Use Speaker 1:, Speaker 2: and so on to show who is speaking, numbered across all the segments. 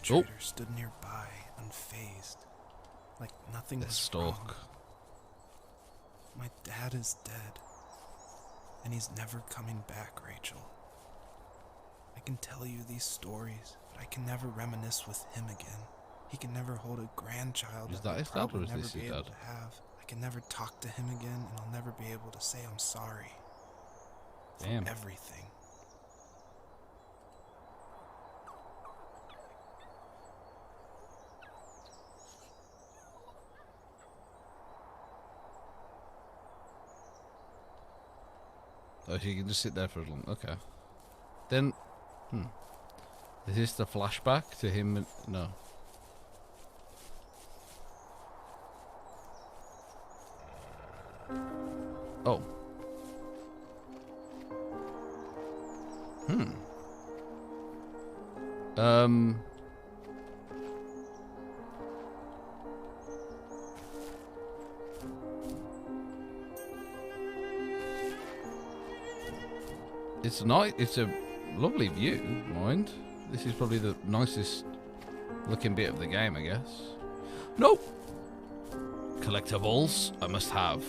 Speaker 1: intruder stood nearby, unfazed, like nothing was wrong. My dad is dead, and he's never coming back, Rachel. I can tell you these stories, but I can never reminisce with him again. He can never hold a grandchild
Speaker 2: Is that his dad or is this his dad?
Speaker 1: I can never talk to him again, and I'll never be able to say I'm sorry.
Speaker 2: Damn.
Speaker 1: For everything.
Speaker 2: Oh, so you can just sit there for as long. Okay. Then, is this the flashback to him? No. Oh. It's nice. It's a lovely view, mind. This is probably the nicest looking bit of the game, I guess. No! Collectibles I must have.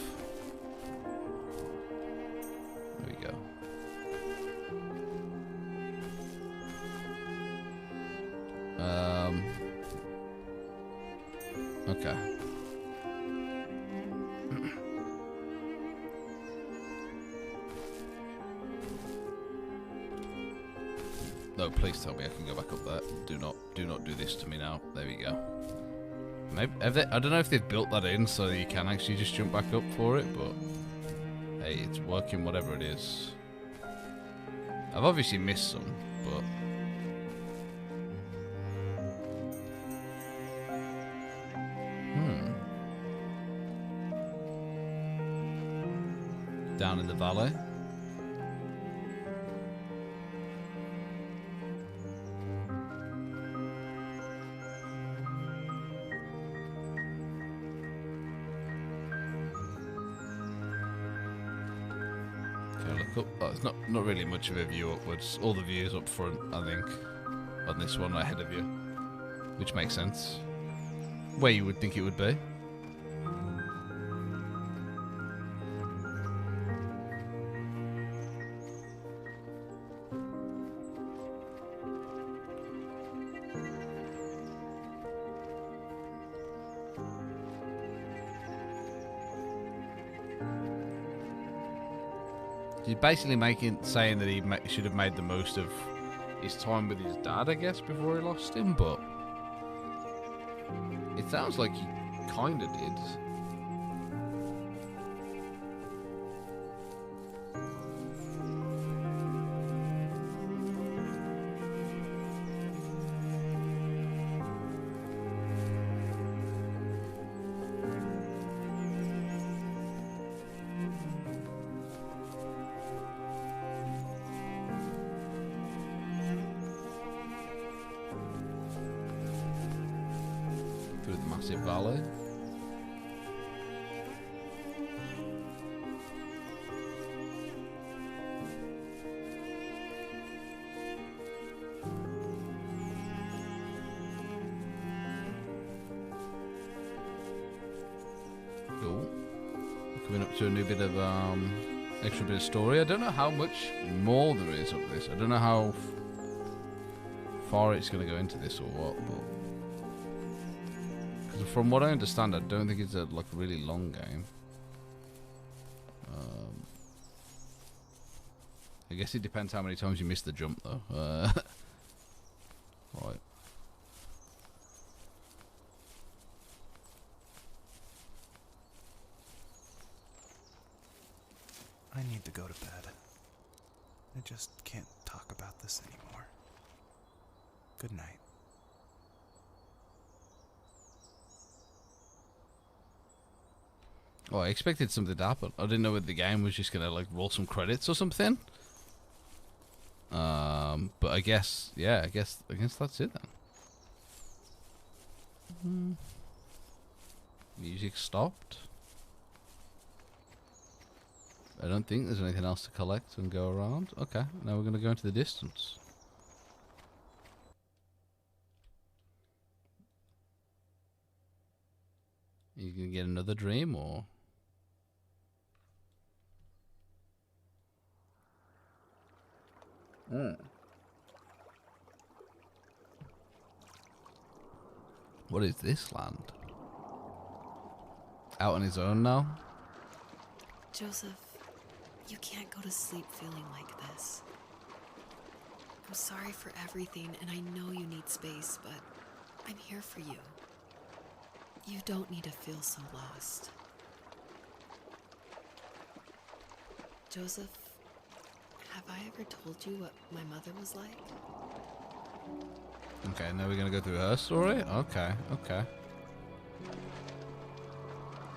Speaker 2: There we go. Okay. No, please tell me I can go back up there. Do not do this to me now. There we go. Maybe I don't know if they've built that in so that you can actually just jump back up for it, but hey, it's working whatever it is. I've obviously missed some, but down in the valley. Up. Oh, it's not really much of a view upwards. All the views up front, I think, on this one ahead of you, which makes sense. Where you would think it would be. He's basically saying that he should have made the most of his time with his dad, I guess, before he lost him, but it sounds like he kind of did. Through the massive valley. Cool. Coming up to a new bit of extra bit of story. I don't know how much more there is of this. I don't know how far it's going to go into this or what, but from what I understand, I don't think it's a really long game. I guess it depends how many times you miss the jump, though. Right.
Speaker 1: I need to go to bed. I just can't talk about this anymore. Good night.
Speaker 2: Oh, I expected something to happen. I didn't know whether the game was just gonna roll some credits or something. But I guess, yeah, I guess that's it then. Music stopped. I don't think there's anything else to collect and go around. Okay, now we're gonna go into the distance. You gonna get another dream, or? What is this land? Out on his own now?
Speaker 3: Joseph, you can't go to sleep feeling like this. I'm sorry for everything, and I know you need space, but I'm here for you. You don't need to feel so lost. Joseph, have I ever told you what my mother was like?
Speaker 2: Okay, now we're gonna go through her story? Okay, okay.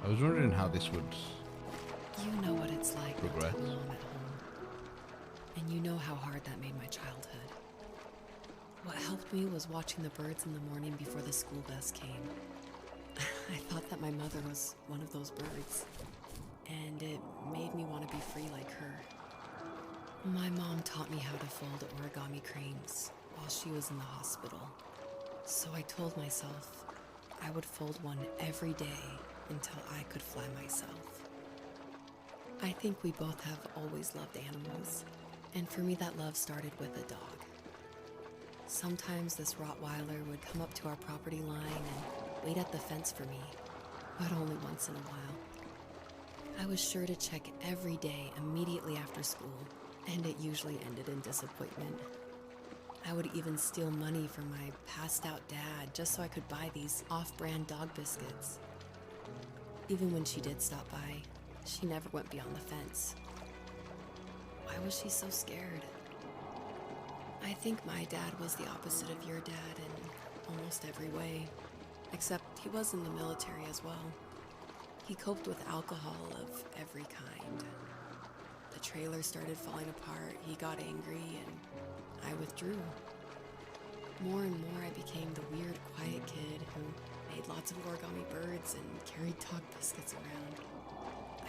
Speaker 2: I was wondering how this would
Speaker 3: You know what it's like not
Speaker 2: progress.
Speaker 3: to have a mom at home. And you know how hard that made my childhood. What helped me was watching the birds in the morning before the school bus came. I thought that my mother was one of those birds, and it made me want to be free like her. My mom taught me how to fold origami cranes while she was in the hospital. So I told myself I would fold one every day until I could fly myself. I think we both have always loved animals, and for me that love started with a dog. Sometimes this Rottweiler would come up to our property line and wait at the fence for me, but only once in a while. I was sure to check every day immediately after school, and it usually ended in disappointment. I would even steal money from my passed-out dad just so I could buy these off-brand dog biscuits. Even when she did stop by, she never went beyond the fence. Why was she so scared? I think my dad was the opposite of your dad in almost every way, except he was in the military as well. He coped with alcohol of every kind. The trailer started falling apart, he got angry, and I withdrew. More and more I became the weird, quiet kid who made lots of origami birds and carried dog biscuits around.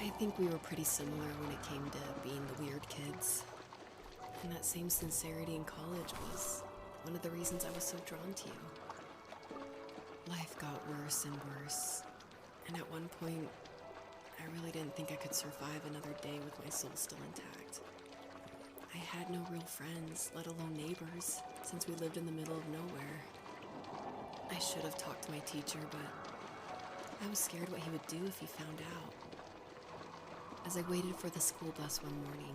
Speaker 3: I think we were pretty similar when it came to being the weird kids. And that same sincerity in college was one of the reasons I was so drawn to you. Life got worse and worse, and at one point, I really didn't think I could survive another day with my soul still intact. I had no real friends, let alone neighbors, since we lived in the middle of nowhere. I should have talked to my teacher, but I was scared what he would do if he found out. As I waited for the school bus one morning,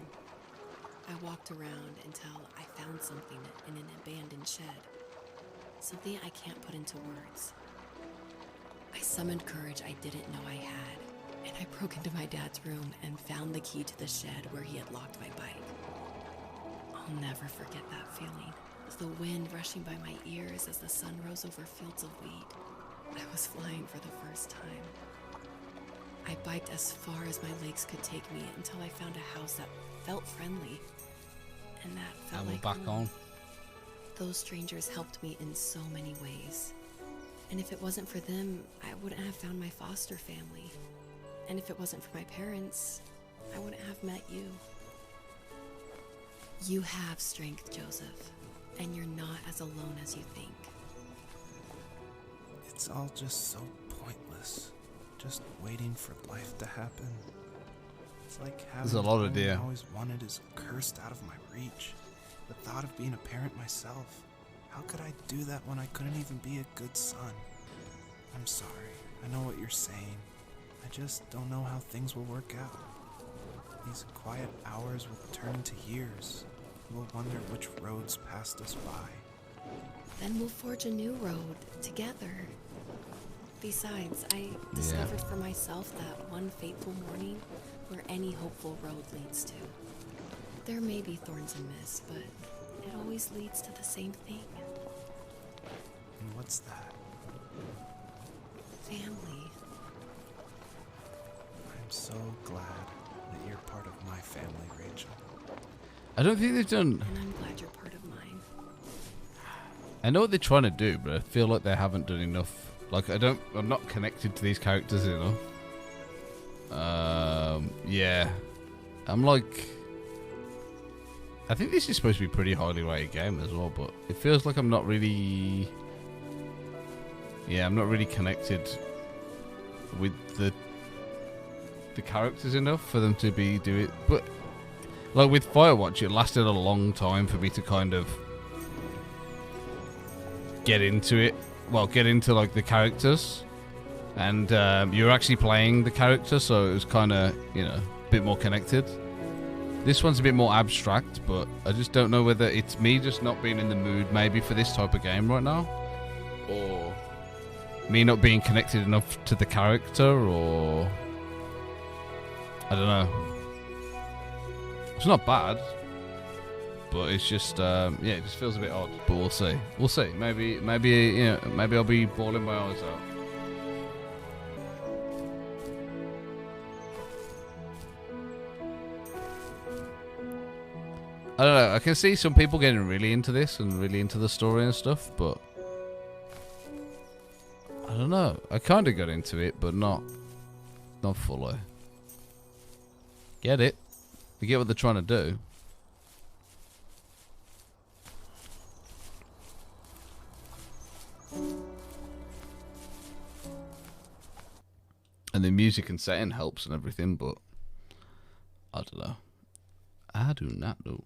Speaker 3: I walked around until I found something in an abandoned shed. Something I can't put into words. I summoned courage I didn't know I had, and I broke into my dad's room and found the key to the shed where he had locked my bike. I'll never forget that feeling. The wind rushing by my ears as the sun rose over fields of wheat. I was flying for the first time. I biked as far as my legs could take me until I found a house that felt friendly. And that felt like
Speaker 2: back
Speaker 3: home.
Speaker 2: on.
Speaker 3: Those strangers helped me in so many ways. And if it wasn't for them, I wouldn't have found my foster family. And if it wasn't for my parents, I wouldn't have met you. You have strength, Joseph, and you're not as alone as you think.
Speaker 1: It's all just so pointless. Just waiting for life to happen. It's like having
Speaker 2: There's a lot of
Speaker 1: everything
Speaker 2: deer.
Speaker 1: I always wanted is cursed out of my reach. The thought of being a parent myself. How could I do that when I couldn't even be a good son? I'm sorry. I know what you're saying. I just don't know how things will work out. These quiet hours will turn into years. We'll wonder which roads passed us by.
Speaker 3: Then we'll forge a new road together. Besides, I discovered for myself that one fateful morning where any hopeful road leads to. There may be thorns and mist, but it always leads to the same thing.
Speaker 1: And what's that?
Speaker 3: Family.
Speaker 1: I'm so glad that you're part of my family, Rachel.
Speaker 2: I don't think they've done...
Speaker 3: And I'm glad you're part of mine.
Speaker 2: I know what they're trying to do, but I feel like they haven't done enough. Like, I'm not connected to these characters enough. Yeah. I'm like... I think this is supposed to be a pretty highly rated game as well, but it feels like I'm not really... Yeah, I'm not really connected with the characters enough for them to do it. But like with Firewatch, it lasted a long time for me to kind of get into it. Well, get into like the characters, and you're actually playing the character, so it was kind of, you know, a bit more connected. This one's a bit more abstract, but I just don't know whether it's me just not being in the mood maybe for this type of game right now, or me not being connected enough to the character, or I don't know. It's not bad, but it's just yeah, it just feels a bit odd. But we'll see. We'll see. Maybe you know, maybe I'll be bawling my eyes out. I don't know. I can see some people getting really into this and really into the story and stuff, but I don't know. I kind of got into it, but not fully. Get it? You get what they're trying to do. And the music and setting helps and everything, but I don't know. I do not know.